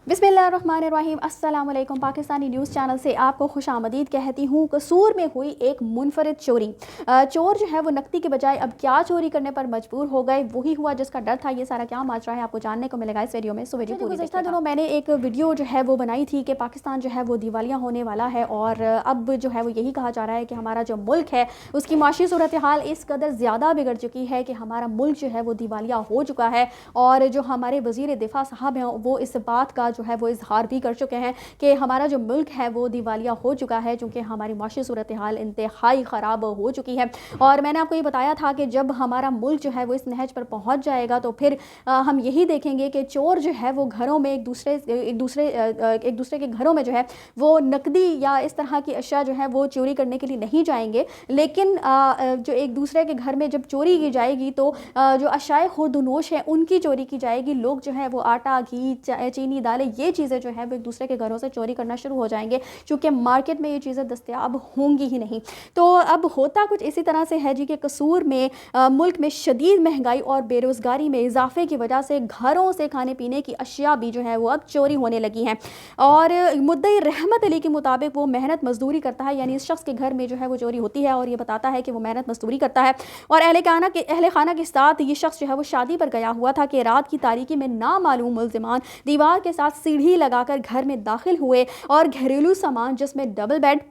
बिस्मिल्लाहिर्रहमानिर्रहीम। अस्सलाम वालेकुम। पाकिस्तानी न्यूज़ चैनल से आपको खुश आमदीद कहती हूँ। कसूर में हुई एक मुनफरिद चोरी। चोर जो है वो नकदी के बजाय अब क्या चोरी करने पर मजबूर हो गए, वही हुआ जिसका डर था। ये सारा क्या माजरा है आपको जानने को मिलेगा इस वीडियो में। सो वीडियो पूरी देखिएगा। दिनों मैंने एक वीडियो जो है वो बनाई थी कि पाकिस्तान जो है वो दिवालिया होने वाला है और अब जो है वो यही कहा जा रहा है कि हमारा जो मुल्क है उसकी माशी सूरत हाल इस कदर ज़्यादा बिगड़ चुकी है कि हमारा मुल्क जो है वो दिवालिया हो चुका है। और जो हमारे वज़ीर दिफा साहब हैं वो इस बात का जो है वो इजहार भी कर चुके हैं कि हमारा जो मुल्क है वो दिवालिया हो चुका है, चूँकि हमारी माशी सूरत हाल इंतहाई ख़राब हो चुकी है। और मैंने आपको ये बताया था कि जब हमारा मुल्क जो है वो इस नहज पर पहुँच जाएगा तो फिर हम यही देखेंगे कि चोर जो है वो घरों में एक दूसरे के घरों में जो है वो नकदी या इस तरह की अशिया जो है वो चोरी करने के लिए नहीं जाएंगे, लेकिन जो एक दूसरे के घर में जब चोरी की जाएगी तो जो अशियाए खुर्दनोश हैं उनकी चोरी की जाएगी। लोग जो है वो आटा, घी, चीनी, दालें, ये चीज़ें जो है वो एक दूसरे के घरों से चोरी करना शुरू हो जाएंगे, क्योंकि मार्केट में ये चीज़ें दस्तयाब होंगी ही नहीं। तो अब होता कुछ इसी तरह से है जी कि कसूर में मुल्क में शदीद महंगाई और बेरोज़गारी में इजाफे की वजह से घरों से खाने पीने की अशिया भी जो है वो अब चोरी होने लगी हैं। और मुद्दई रहमत अली के मुताबिक वो मेहनत मजदूरी करता है, यानी इस शख्स के घर में जो है वो चोरी होती है और ये बताता है कि वो मेहनत मजदूरी करता है। और अहले खाना के साथ ये शख्स जो है वो शादी पर गया हुआ था कि रात की तारीकी में नामालूम मुल्ज़िमान दीवार के साथ सीढ़ी लगाकर घर में दाखिल हुए और घरेलू सामान जिसमें डबल बेड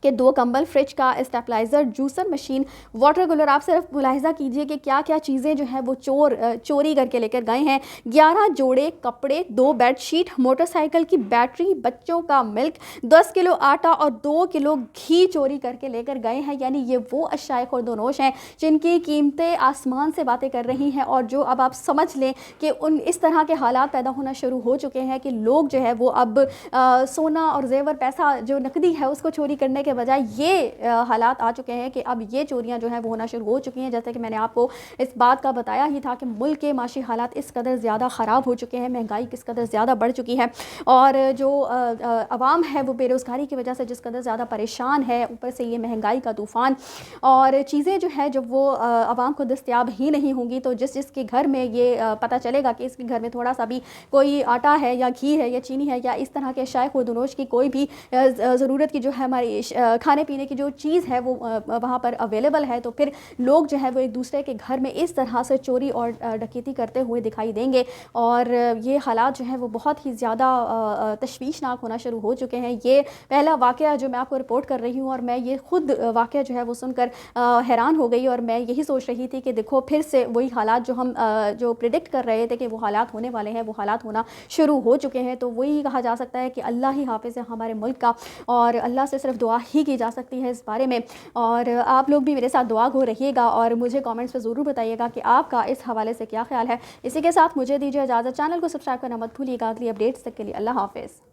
के 2 कंबल, फ्रिज का stabilizer, juicer machine, water cooler, आप सिर्फ मुलाहिजा कीजिए कि क्या क्या चीज़ें जो हैं वो चोरी करके लेकर गए हैं। 11 जोड़े कपड़े, 2 बेडशीट, मोटरसाइकिल की बैटरी, बच्चों का मिल्क, 10 किलो आटा और 2 किलो घी चोरी करके लेकर गए हैं। यानी ये वो अशियाए खुर्दनोश हैं जिनकी कीमतें आसमान से बातें कर रही हैं और जो अब आप समझ लें कि इस तरह के हालात पैदा होना शुरू हो चुके हैं कि लोग जो है वो अब सोना और जेवर, पैसा जो नकदी है उसको चोरी करने के बजाय ये हालात आ चुके हैं कि अब ये चोरियां जो है वो होना शुरू हो चुकी हैं। जैसे कि मैंने आपको इस बात का बताया ही था कि मुल्क के माशी हालात इस कदर ज़्यादा ख़राब हो चुके हैं, महंगाई किस कदर ज़्यादा बढ़ चुकी है और जो आवाम है वो बेरोज़गारी की वजह से जिस कदर ज़्यादा परेशान है, ऊपर से ये महंगाई का तूफ़ान और चीज़ें जो है जब वो आवाम को दस्तयाब ही नहीं होंगी तो जिसके घर में ये पता चलेगा कि इसके घर में थोड़ा सा भी कोई आटा है या घी है या चीनी है या इस तरह के अशियाए खुर्दनोश की कोई भी ज़रूरत की जो है हमारी खाने पीने की जो चीज़ है वो वहाँ पर अवेलेबल है, तो फिर लोग जो है वो एक दूसरे के घर में इस तरह से चोरी और डकैती करते हुए दिखाई देंगे। और ये हालात जो है वो बहुत ही ज़्यादा तशवीशनाक होना शुरू हो चुके हैं। ये पहला वाक़या जो मैं आपको रिपोर्ट कर रही हूँ और मैं ये खुद वाक़या जो है वो सुनकर हैरान हो गई और मैं यही सोच रही थी कि देखो फिर से वही हालात जो हम जो प्रिडिक्ट कर रहे थे कि वो हालात होने वाले हैं वो हालात होना शुरू हो चुके हैं। तो वही कहा जा सकता है कि अल्लाह ही हाफ़िज़ है हमारे मुल्क का और अल्लाह से सिर्फ दुआ ही की जा सकती है इस बारे में। और आप लोग भी मेरे साथ दुआ गो रहिएगा और मुझे कमेंट्स में ज़रूर बताइएगा कि आपका इस हवाले से क्या ख्याल है। इसी के साथ मुझे दीजिए इजाज़त। चैनल को सब्सक्राइब करना मत भूलिएगा। अगली अपडेट्स तक के लिए अल्लाह हाफ़िज़।